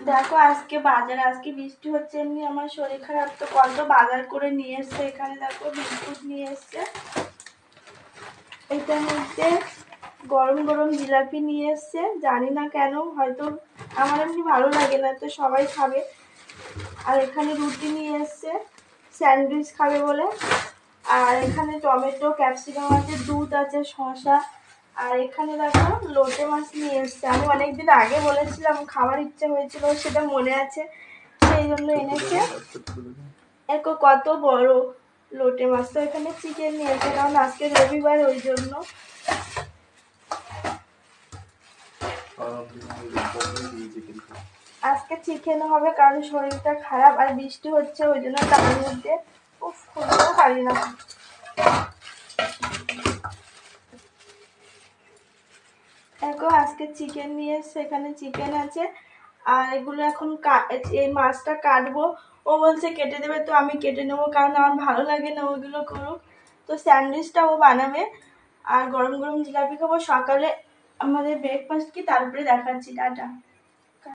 দেখো আজকে বাজার, আজকে বৃষ্টি হচ্ছে, এমনি আমার শরীর খারাপ, তো কত বাজার করে নিয়ে এসছে। এখানে দেখো বিস্কুট নিয়ে এসছে, এটার মধ্যে গরম গরম জিলাপি নিয়ে এসছে, জানি না কেন, হয়তো আমার এমনি ভালো লাগে না, তো সবাই খাবে। আর এখানে রুটি নিয়ে এসছে, স্যান্ডউইচ খাবে বলে। আর এখানে টমেটো, ক্যাপসিকাম আছে, দুধ আছে, শসা। আর এখানে দেখো লোটে মাছ নিয়ে এসছে, আমি অনেকদিন আগে বলেছিলাম, খাবার ইচ্ছে হয়েছিল, সেটা মনে আছে, সেই জন্য এনেছে। দেখো কত বড় লোটে মাছ। তো এখানে চিকেন নিয়েছে, কারণ আজকে রবিবার, ওই জন্য। আজকে চিকেন হবে, কারণ শরীরটা খারাপ আর বৃষ্টি হচ্ছে, ওই জন্য তার মধ্যে খুলতে পারি না। দেখো আজকে চিকেন নিয়ে এসছে, এখানে চিকেন আছে। আর এগুলো এখন এই মাছটা কাটবো, ও বলছে কেটে দেবে, তো আমি কেটে নেবো, কারণ আমার ভালো লাগে না ওইগুলো করুক। তো স্যান্ডউইচটা ও বানাবে, আর গরম গরম জিলাপি খাবো। সকালে আমাদের ব্রেকফাস্ট কি, তারপরে দেখাচ্ছি, টাটা।